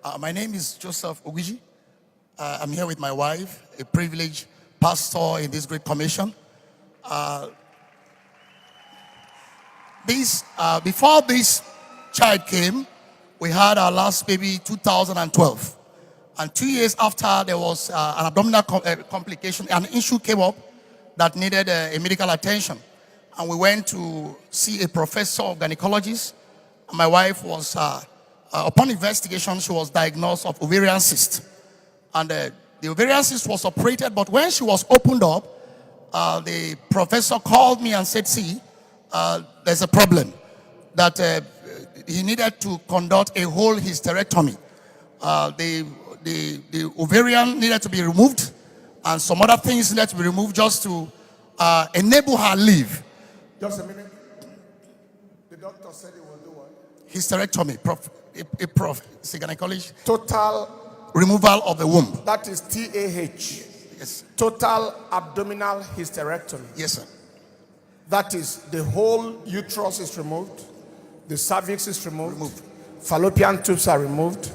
My name is Joseph Ogiji. I'm here with my wife, a privileged pastor in this great commission. Before this child came, we had our last baby 2012. And 2 years after, there was an abdominal complication, an issue came up that needed a medical attention. And we went to see a professor of gynecologist. And my wife was, upon investigation, she was diagnosed of ovarian cyst. And the ovarian cyst was operated, but when she was opened up, the professor called me and said, see, there's a problem, that he needed to conduct a whole hysterectomy. The ovarian needed to be removed, and some other things needed to be removed just to enable her live. Just a minute. The doctor said he will do what? Hysterectomy, gynecology. Total removal of the womb. That is TAH. Yes. Total abdominal hysterectomy. Yes, sir. That is the whole uterus is removed, the cervix is removed. Fallopian tubes are removed,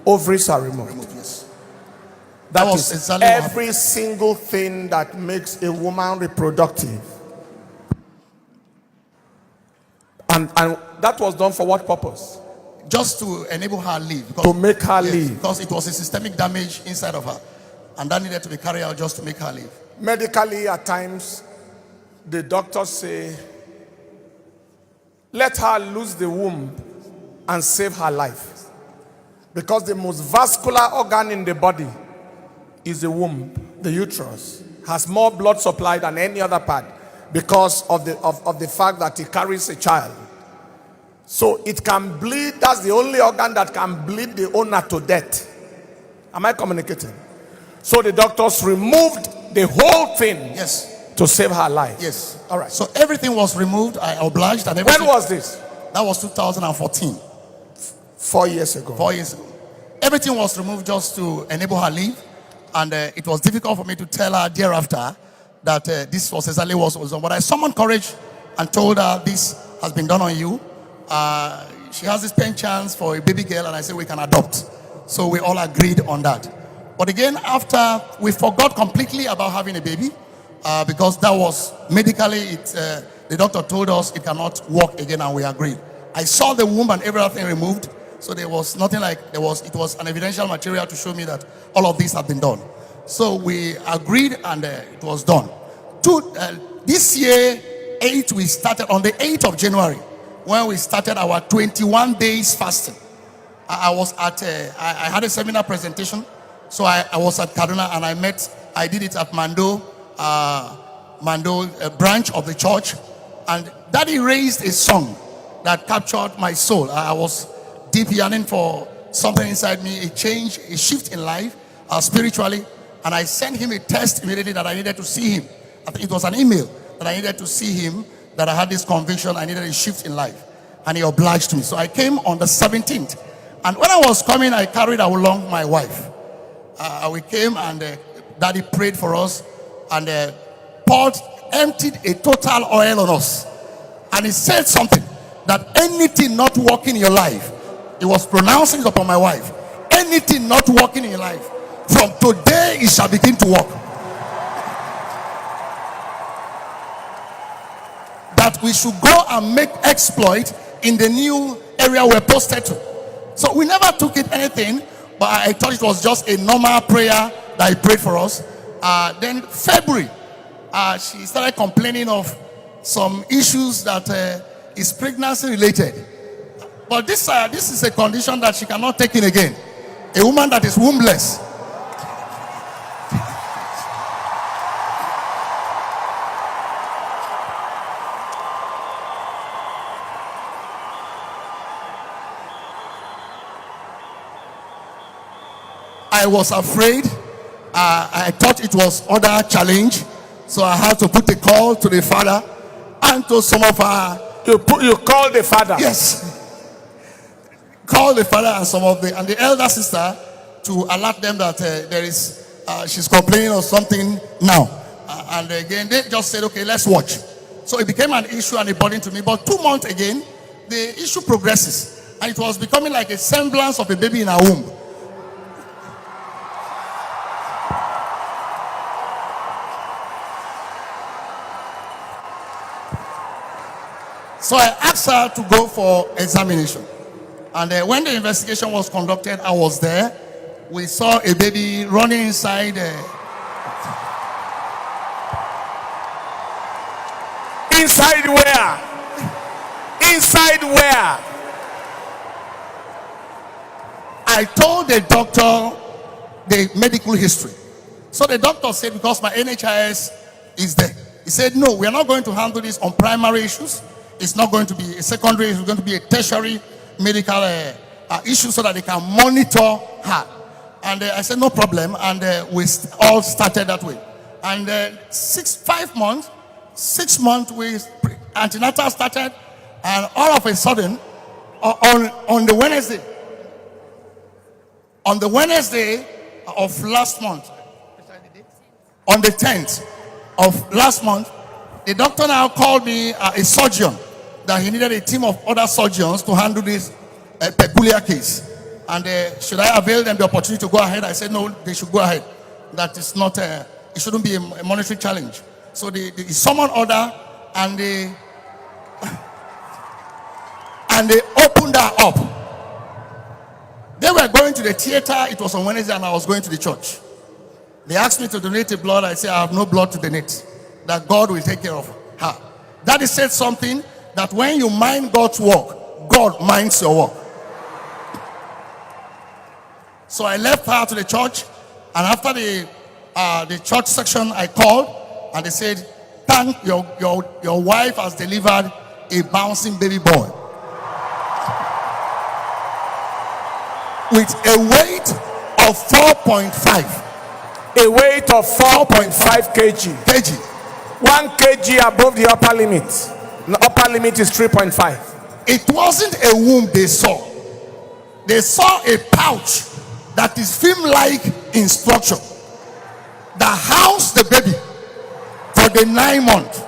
ovaries are removed. Yes. That is exactly every single thing that makes a woman reproductive. And that was done for what purpose? Just to enable her live. To make her live. Because it was a systemic damage inside of her. And that needed to be carried out just to make her live. Medically, at times, the doctors say, let her lose the womb and save her life. Because the most vascular organ in the body is the womb, the uterus. Has more blood supply than any other part because of the fact that it carries a child. So it can bleed. That's the only organ that can bleed the owner to death. Am I communicating? So the doctors removed the whole thing. Yes. To save her life. Yes. All right. So everything was removed. I obliged. And everything. When was this? That was 2014. 4 years ago. 4 years ago. Everything was removed just to enable her live. And it was difficult for me to tell her thereafter that this was exactly what was done. But I summoned courage and told her this has been done on you. She has this pen chance for a baby girl, and I said we can adopt. So we all agreed on that. But again, after we forgot completely about having a baby, because that was medically, the doctor told us it cannot work again, and we agreed. I saw the womb and everything removed, so there was nothing like it was an evidential material to show me that all of this had been done. So we agreed, and it was done. This year, we started on the 8th of January, when we started our 21 days fasting. I was at I had a seminar presentation, so I was at Kaduna, and I did it at Mando branch of the church, and Daddy raised a song that captured my soul. I was deep yearning for something inside me, a change, a shift in life, spiritually, and I sent him a text immediately that I needed to see him. I think it was an email that I needed to see him, that I had this conviction, I needed a shift in life, and he obliged me. So I came on the 17th, and when I was coming, I carried along my wife. We came, and Daddy prayed for us, and emptied a total oil on us, and he said something, that anything not working in your life, he was pronouncing it upon my wife, anything not working in your life, from today it shall begin to work. That we should go and make exploit in the new area we're posted to. So we never took it anything, but I thought it was just a normal prayer that he prayed for us. Then February, she started complaining of some issues that is pregnancy related. But this is a condition that she cannot take in again. A woman that is wombless. I was afraid. I thought it was other challenge, so I had to put a call to the father and to some of our. You called the father? Yes. Call the father and some of the elder sister to alert them that there is she's complaining of something now, and again they just said, okay, let's watch. So it became an issue and a burden to me. But 2 months again, the issue progresses, and it was becoming like a semblance of a baby in her womb. So I asked her to go for examination. And when the investigation was conducted, I was there. We saw a baby running inside. Inside where? Inside where? I told the doctor the medical history. So the doctor said, because my NHIS is there, he said, no, we are not going to handle this on primary issues. It's not going to be a secondary, it's going to be a tertiary medical issue so that they can monitor her. And I said, no problem. And we all started that way. And 6 months, antenatal started. And all of a sudden, on the Wednesday of last month, on the 10th of last month, the doctor now called me a surgeon, that he needed a team of other surgeons to handle this peculiar case. And should I avail them the opportunity to go ahead? I said, no, they should go ahead. That is not, it shouldn't be a monetary challenge. So they summoned order, and they opened her up. They were going to the theater. It was on Wednesday, and I was going to the church. They asked me to donate the blood. I said, I have no blood to donate. That God will take care of her. Daddy said something, that when you mind God's work, God minds your work. So I left her to the church, and after the church section, I called, and they said, thank your wife has delivered a bouncing baby boy with a weight of 4.5. A weight of 4.5 kg. 1 kg above the upper limit. The upper limit is 3.5. It wasn't a womb they saw. They saw a pouch that is film-like in structure that housed the baby for the 9 months.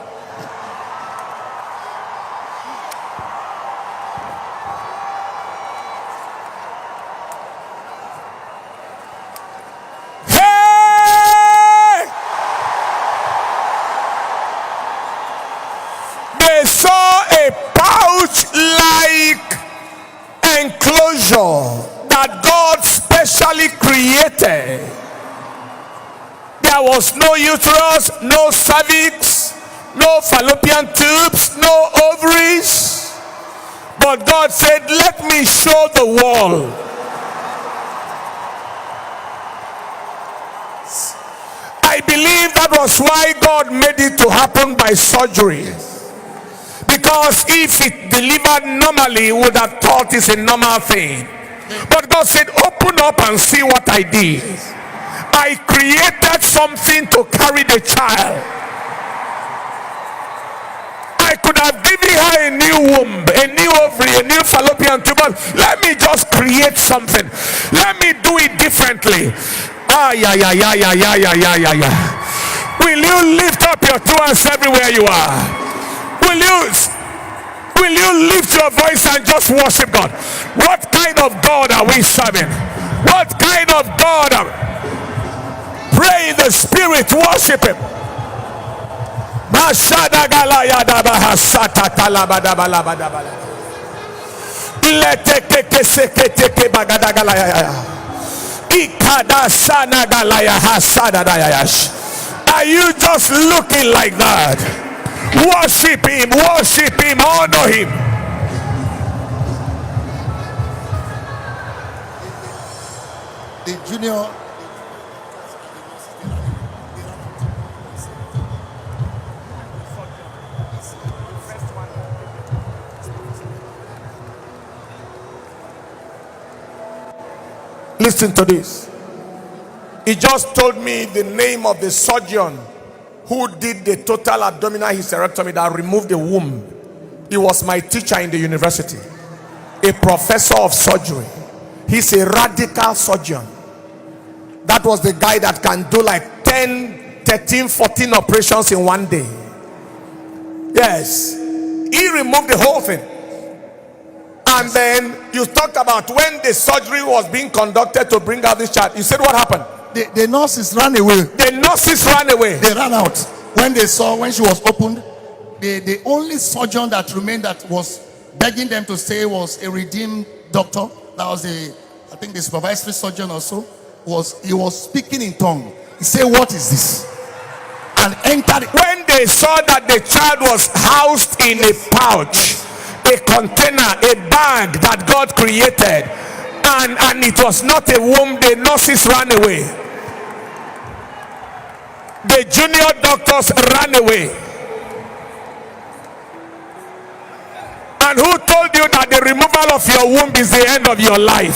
They saw a pouch-like enclosure that God specially created. There was no uterus, no cervix, no fallopian tubes, no ovaries. But God said, let me show the world. I believe that was why God made it to happen by surgery. Because if it delivered normally, would have thought it's a normal thing. But God said, open up and see what I did. I created something to carry the child. I could have given her a new womb, a new ovary, a new fallopian tube. Let me just create something. Let me do it differently. Will you lift up your two hands everywhere you are? Will you lift your voice and just worship God? What kind of God are we serving? What kind of God are we? Pray in the spirit, worship him. Are you just looking like that? Worship him, honor him. The junior. Listen to this. He just told me the name of the surgeon who did the total abdominal hysterectomy that removed the womb. He was my teacher in the university, a professor of surgery. He's a radical surgeon. That was the guy that can do like 10, 13, 14 operations in one day. Yes, he removed the whole thing. And then you talked about when the surgery was being conducted to bring out this child. You said what happened? The nurses ran away. The nurses ran away. They ran out when they saw, when she was opened. the only surgeon that remained that was begging them to stay was a redeemed doctor. That was I think the supervisory surgeon also. He was speaking in tongue. He said, "What is this?" And entered. When they saw that the child was housed in a pouch, a container, a bag that God created, and it was not a womb, the nurses ran away. The junior doctors ran away. And who told you that the removal of your womb is the end of your life?